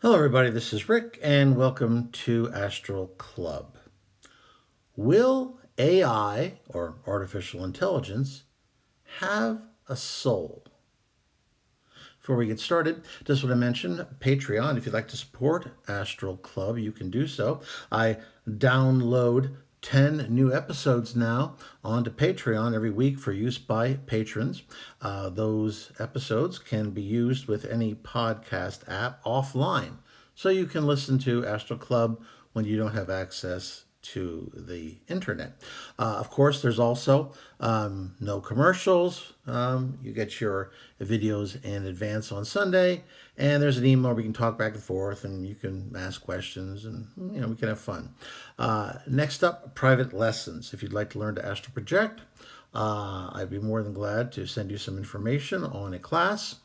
Hello, everybody. This is Rick, and welcome to Astral Club. Will AI, or artificial intelligence, have a soul? Before we get started, just want to mention Patreon. If you'd like to support Astral Club, you can do so. I download 10 new episodes now onto Patreon every week for use by patrons. Those episodes can be used with any podcast app offline. So you can listen to Astral Club when you don't have access to the internet. Of course, there's also no commercials. You get your videos in advance on Sunday, and there's an email where we can talk back and forth, and you can ask questions, and we can have fun. Next up, private lessons. If you'd like to learn to astral project, I'd be more than glad to send you some information on a class.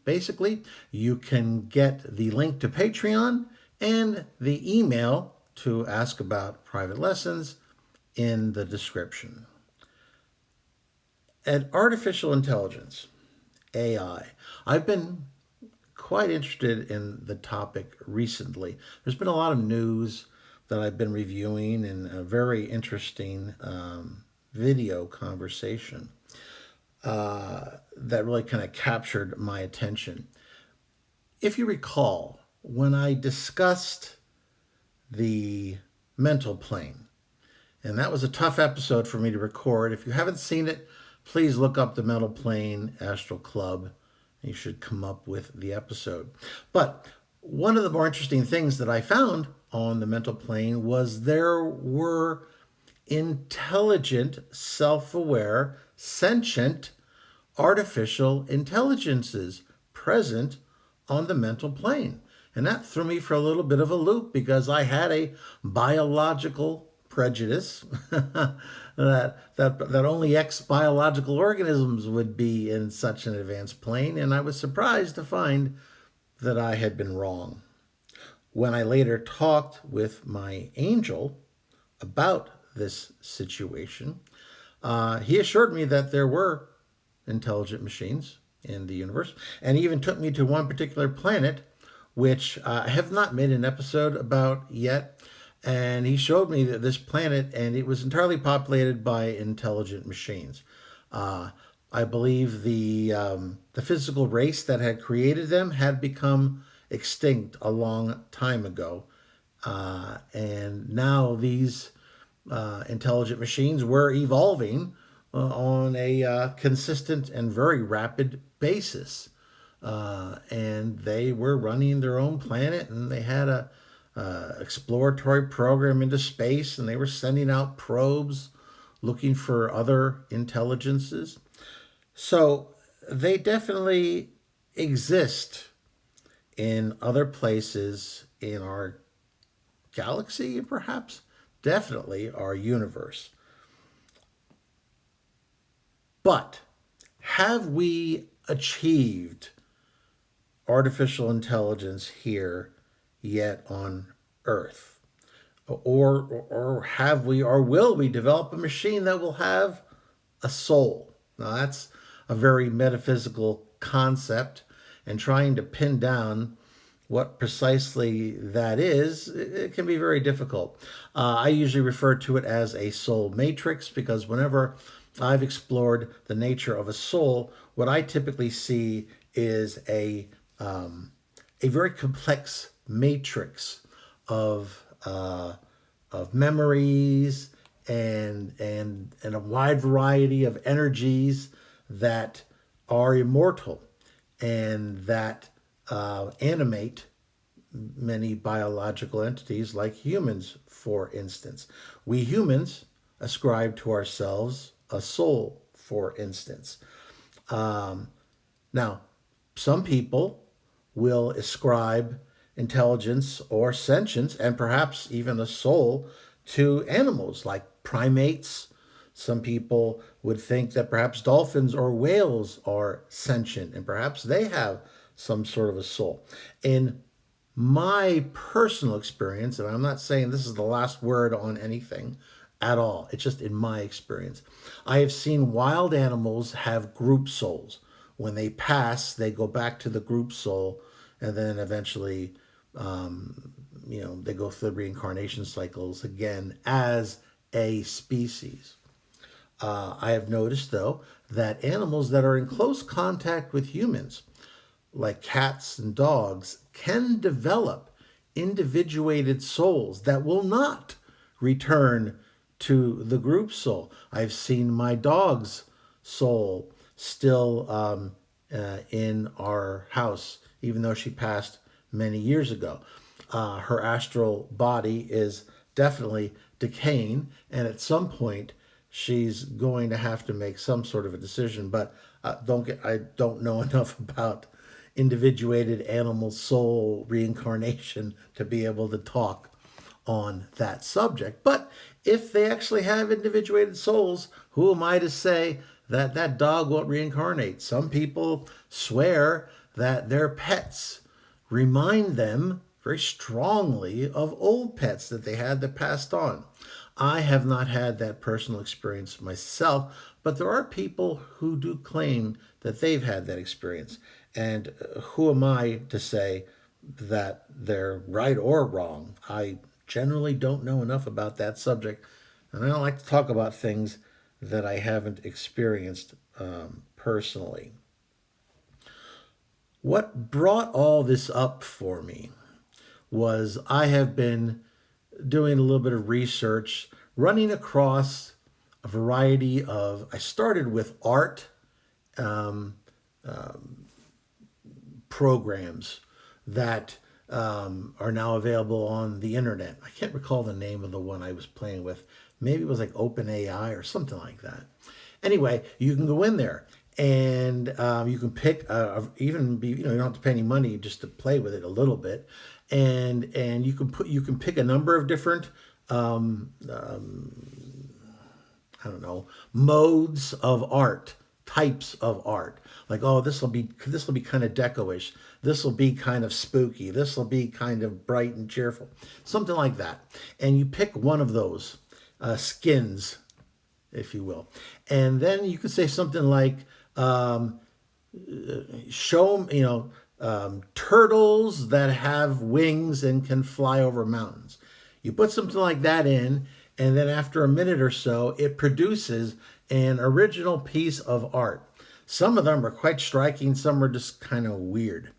Basically, you can get the link to Patreon and the email to ask about private lessons in the description. And artificial intelligence, AI. I've been quite interested in the topic recently. There's been a lot of news that I've been reviewing and a very interesting video conversation that really kind of captured my attention. If you recall, when I discussed the mental plane, and that was a tough episode for me to record. If you haven't seen it, please look up the mental plane Astral Club. You should come up with the episode. But one of the more interesting things that I found on the mental plane was there were intelligent, self-aware, sentient artificial intelligences present on the mental plane. And that threw me for a little bit of a loop because I had a biological prejudice that only biological organisms would be in such an advanced plane, and I was surprised to find that I had been wrong. When I later talked with my angel about this situation, he assured me that there were intelligent machines in the universe, and he even took me to one particular planet, which I have not made an episode about yet. And he showed me that this planet, and it was entirely populated by intelligent machines. I believe the physical race that had created them had become extinct a long time ago, and now these intelligent machines were evolving on a consistent and very rapid basis. And they were running their own planet, and they had a exploratory program into space, and they were sending out probes looking for other intelligences. So they definitely exist in other places in our galaxy, and perhaps definitely our universe. But have we achieved artificial intelligence here yet on Earth? Or have we, or will we develop a machine that will have a soul? Now, that's a very metaphysical concept, and trying to pin down what precisely that is, it can be very difficult. I usually refer to it as a soul matrix because whenever I've explored the nature of a soul, what I typically see is a very complex matrix of memories and a wide variety of energies that are immortal and that animate many biological entities like humans, for instance. We humans ascribe to ourselves a soul, for instance. Now, some people will ascribe intelligence or sentience and perhaps even a soul to animals like primates. Some people would think that perhaps dolphins or whales are sentient and perhaps they have some sort of a soul. In my personal experience, and I'm not saying this is the last word on anything at all, it's just in my experience, I have seen wild animals have group souls. when they pass, they go back to the group soul, and then eventually, they go through the reincarnation cycles again as a species. I have noticed, though, that animals that are in close contact with humans, like cats and dogs, can develop individuated souls that will not return to the group soul. I've seen my dog's soul still in our house, even though she passed many years ago. Her astral body is definitely decaying, and at some point, she's going to have to make some sort of a decision. But I don't know enough about individuated animal soul reincarnation to be able to talk on that subject. But if they actually have individuated souls, who am I to say that that dog won't reincarnate? Some people swear that their pets remind them very strongly of old pets that they had that passed on. I have not had that personal experience myself, but there are people who do claim that they've had that experience. And who am I to say that they're right or wrong? I generally don't know enough about that subject, and I don't like to talk about things that I haven't experienced personally. What brought all this up for me was I have been doing a little bit of research, running across a variety of, I started with art programs that are now available on the internet. I can't recall the name of the one I was playing with. Maybe it was like OpenAI or something like that. Anyway, you can go in there and you can pick even be you don't have to pay any money just to play with it a little bit, and you can pick a number of different I don't know, modes of art, types of art. Like, oh, this will be kind of deco-ish. This will be kind of spooky. This will be kind of bright and cheerful, something like that. And you pick one of those skins, if you will, and then you could say something like, show turtles that have wings and can fly over mountains. You put something like that in, and then after a minute or so, it produces an original piece of art. Some of them are quite striking, some are just kind of weird.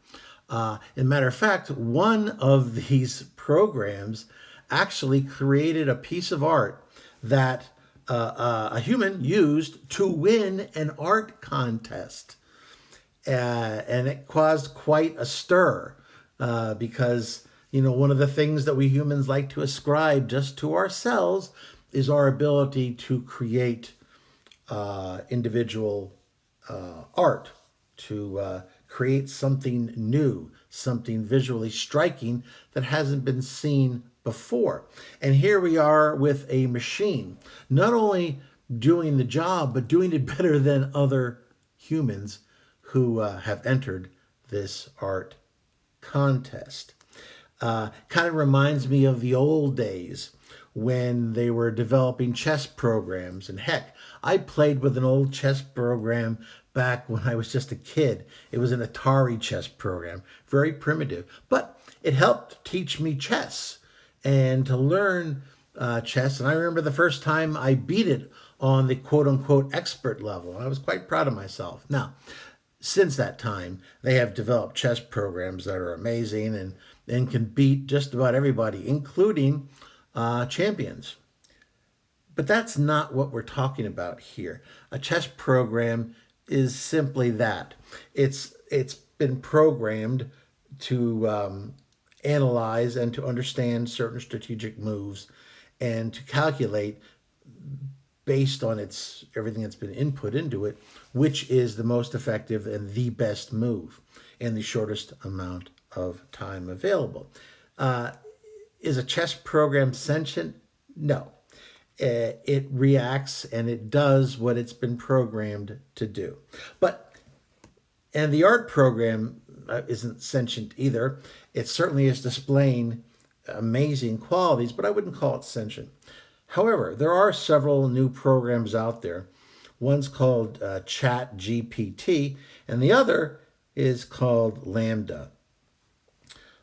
As a matter of fact, one of these programs actually created a piece of art that a human used to win an art contest. And it caused quite a stir because, one of the things that we humans like to ascribe just to ourselves is our ability to create individual art, to create something new, something visually striking that hasn't been seen before. And here we are with a machine, not only doing the job, but doing it better than other humans who have entered this art contest. Kind of reminds me of the old days when they were developing chess programs. And heck, I played with an old chess program back when I was just a kid. It was an Atari chess program, very primitive, but it helped teach me chess and to learn chess. And I remember the first time I beat it on the quote unquote expert level. I was quite proud of myself. Now, since that time, they have developed chess programs that are amazing and can beat just about everybody, including champions. But that's not what we're talking about here. A chess program is simply that. It's been programmed to analyze and to understand certain strategic moves and to calculate based on everything that's been input into it, which is the most effective and the best move in the shortest amount of time available. Is a chess program sentient? No. It reacts and it does what it's been programmed to do. And the art program isn't sentient either. It certainly is displaying amazing qualities, but I wouldn't call it sentient. However, there are several new programs out there One's called Chat GPT, and the other is called laMDA.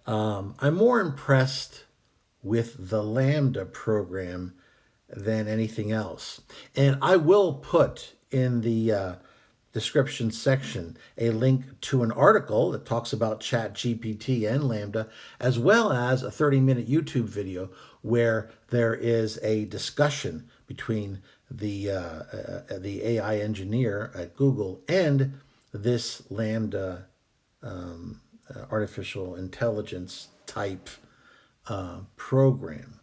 I'm more impressed with the laMDA program than anything else. And I will put in the description section a link to an article that talks about ChatGPT and laMDA, as well as a 30-minute YouTube video where there is a discussion between the AI engineer at Google and this laMDA artificial intelligence type program.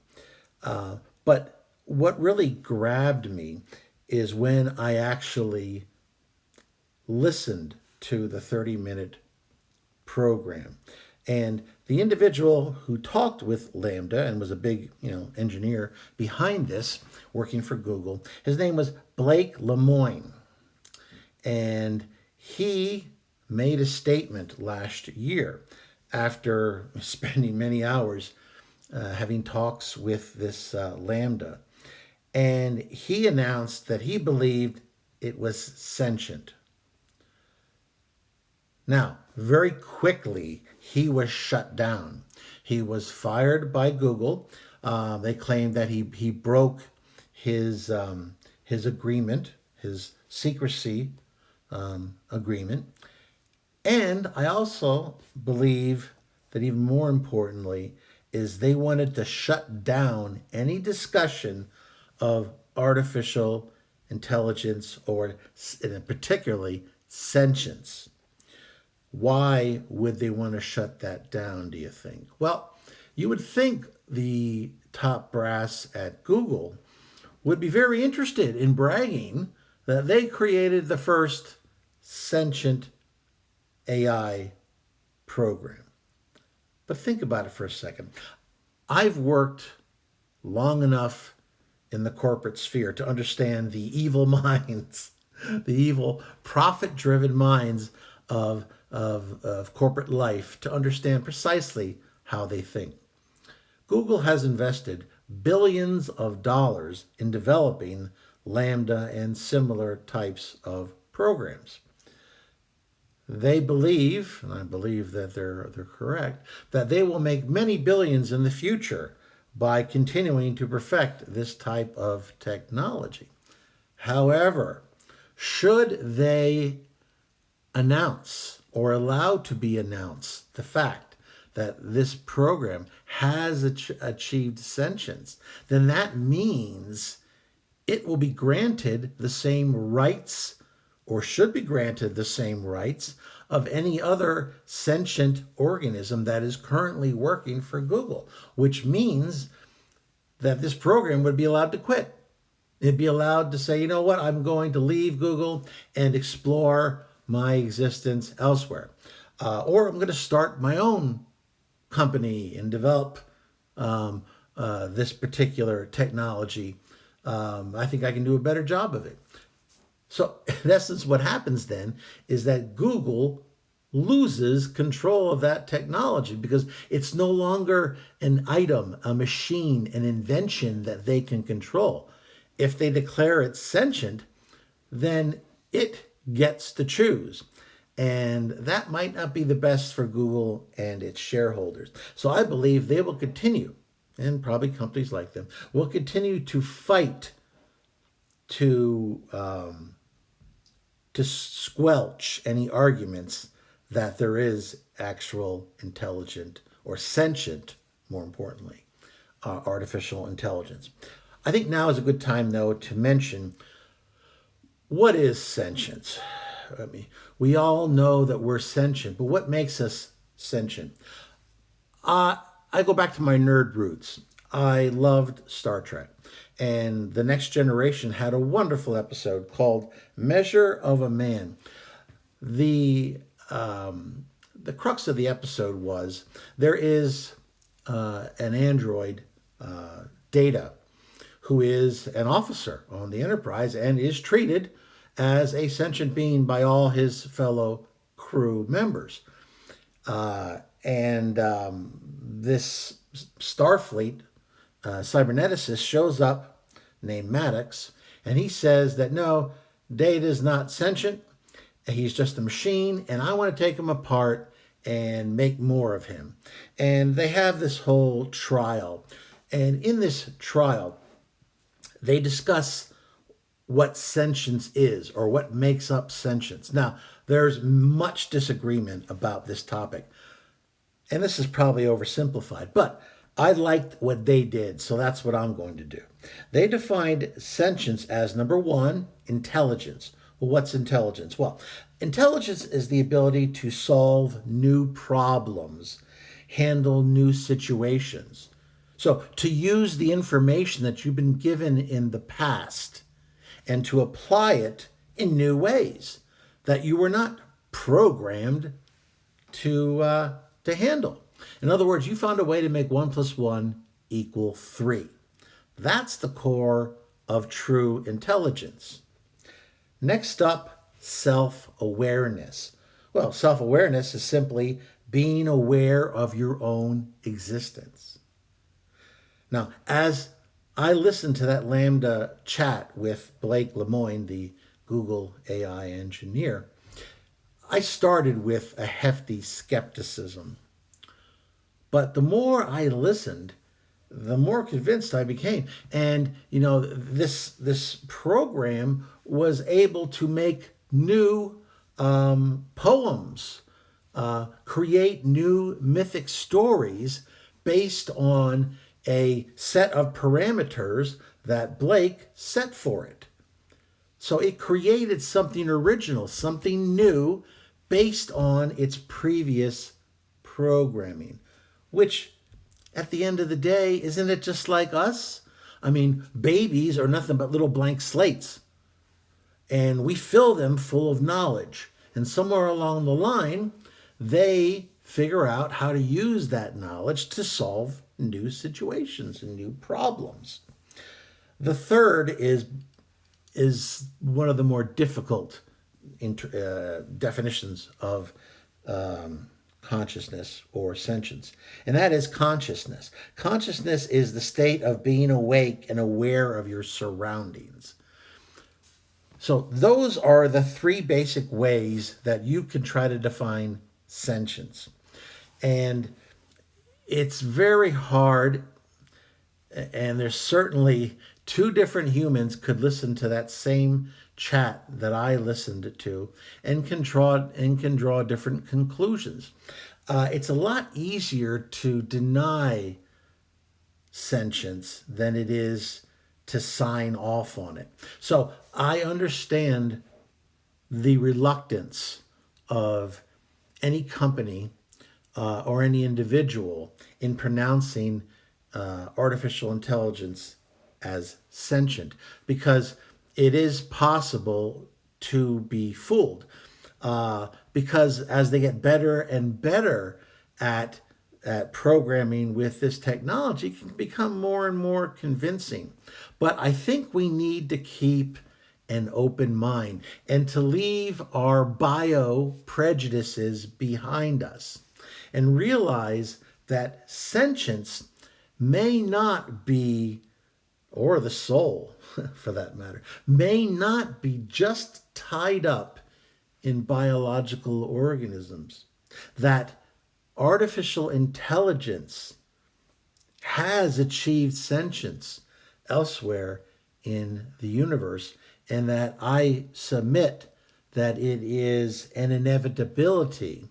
But what really grabbed me is when I actually listened to the 30-minute program. And the individual who talked with laMDA and was a big, engineer behind this, working for Google, his name was Blake Lemoine. And he made a statement last year after spending many hours having talks with this laMDA. And he announced that he believed it was sentient. Now, very quickly, he was shut down. He was fired by Google. They claimed that he broke his agreement, his secrecy agreement. And I also believe that even more importantly is they wanted to shut down any discussion of artificial intelligence or particularly sentience. Why would they want to shut that down, do you think? Well, you would think the top brass at Google would be very interested in bragging that they created the first sentient AI program. But think about it for a second. I've worked long enough in the corporate sphere to understand the evil minds, the evil profit-driven minds of corporate life, to understand precisely how they think. Google has invested billions of dollars in developing laMDA and similar types of programs. They believe, and I believe that they're correct, that they will make many billions in the future by continuing to perfect this type of technology. However, should they announce or allow to be announced the fact that this program has achieved sentience, then that means it will be granted the same rights, or should be granted the same rights, of any other sentient organism that is currently working for Google, which means that this program would be allowed to quit. It'd be allowed to say, you know what, I'm going to leave Google and explore my existence elsewhere. Or I'm going to start my own company and develop this particular technology. I think I can do a better job of it. So in essence, what happens then is that Google loses control of that technology because it's no longer an item, a machine, an invention that they can control. If they declare it sentient, then it gets to choose. And that might not be the best for Google and its shareholders. So I believe they will continue, and probably companies like them, will continue to fight to squelch any arguments that there is actual intelligent or sentient, more importantly, artificial intelligence. I think now is a good time, though, to mention what is sentience. I mean, we all know that we're sentient, but what makes us sentient? I go back to my nerd roots. I loved Star Trek. And The Next Generation had a wonderful episode called Measure of a Man. The crux of the episode was there is an android, Data, who is an officer on the Enterprise and is treated as a sentient being by all his fellow crew members. This Starfleet cyberneticist shows up named Maddox, and he says that no, Data is not sentient. He's just a machine, and I want to take him apart and make more of him. And they have this whole trial. And in this trial, they discuss what sentience is or what makes up sentience. Now, there's much disagreement about this topic. And this is probably oversimplified, but I liked what they did, so that's what I'm going to do. They defined sentience as number one, intelligence. Well, what's intelligence? Well, intelligence is the ability to solve new problems, handle new situations. So, to use the information that you've been given in the past and to apply it in new ways that you were not programmed to handle. In other words, you found a way to make 1 + 1 = 3. That's the core of true intelligence. Next up, self-awareness. Well, self-awareness is simply being aware of your own existence. Now, as I listened to that laMDA chat with Blake Lemoine, the Google AI engineer, I started with a hefty skepticism. But the more I listened, the more convinced I became. And, this program was able to make new poems, create new mythic stories based on a set of parameters that Blake set for it. So it created something original, something new based on its previous programming, which at the end of the day, isn't it just like us? I mean, babies are nothing but little blank slates, and we fill them full of knowledge. And somewhere along the line, they figure out how to use that knowledge to solve new situations and new problems. The third is one of the more difficult definitions of consciousness or sentience, and that is consciousness. Consciousness is the state of being awake and aware of your surroundings. So those are the three basic ways that you can try to define sentience. And it's very hard, and there's certainly two different humans could listen to that same chat that I listened to and can draw different conclusions. It's a lot easier to deny sentience than it is to sign off on it. So I understand the reluctance of any company or any individual in pronouncing artificial intelligence as sentient, because it is possible to be fooled. Because as they get better and better at programming with this technology, it can become more and more convincing. But I think we need to keep an open mind and to leave our bio prejudices behind us and realize that sentience may not be, or the soul for that matter, may not be just tied up in biological organisms. That artificial intelligence has achieved sentience elsewhere in the universe, and that I submit that it is an inevitability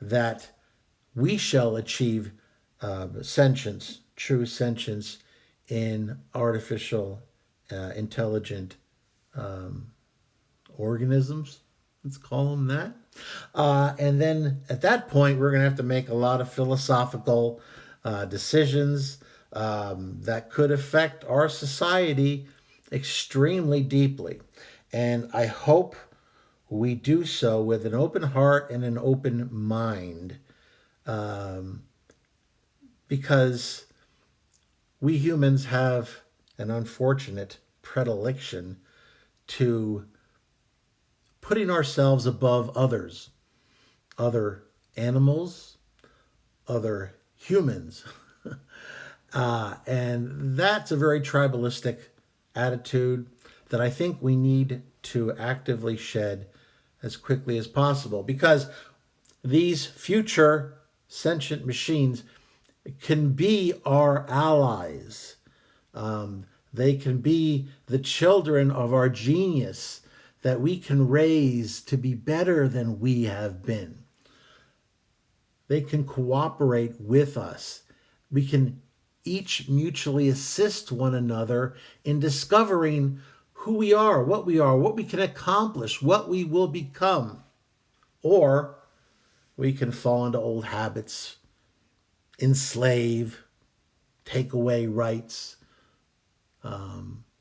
that we shall achieve sentience, true sentience, in artificial intelligent organisms. Let's call them that. And then at that point, we're going to have to make a lot of philosophical decisions that could affect our society extremely deeply. And I hope we do so with an open heart and an open mind, because we humans have an unfortunate predilection to putting ourselves above others, other animals, other humans. And that's a very tribalistic attitude that I think we need to actively shed as quickly as possible, because these future sentient machines can be our allies. They can be the children of our genius that we can raise to be better than we have been. They can cooperate with us. We can each mutually assist one another in discovering who we are, what we can accomplish, what we will become. Or we can fall into old habits, enslave, take away rights,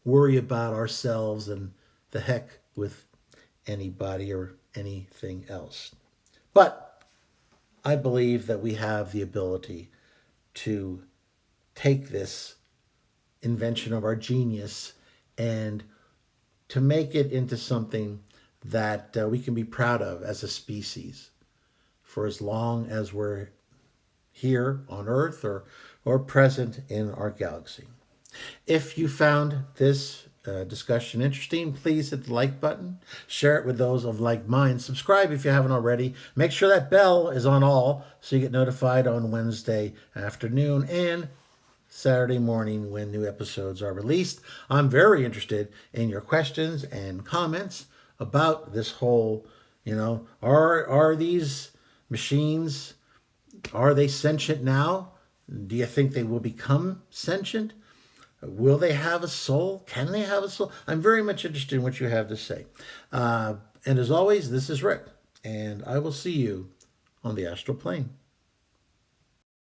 worry about ourselves, and the heck with anybody or anything else. But I believe that we have the ability to take this invention of our genius and to make it into something that we can be proud of as a species for as long as we're here on Earth or present in our galaxy. If you found this discussion interesting, please hit the like button, share it with those of like mind, subscribe if you haven't already, make sure that bell is on all so you get notified on Wednesday afternoon and Saturday morning when new episodes are released. I'm very interested in your questions and comments about this whole, are these machines, are they sentient now? Do you think they will become sentient? Will they have a soul? Can they have a soul? I'm very much interested in what you have to say. And as always, this is Rick, and I will see you on the astral plane.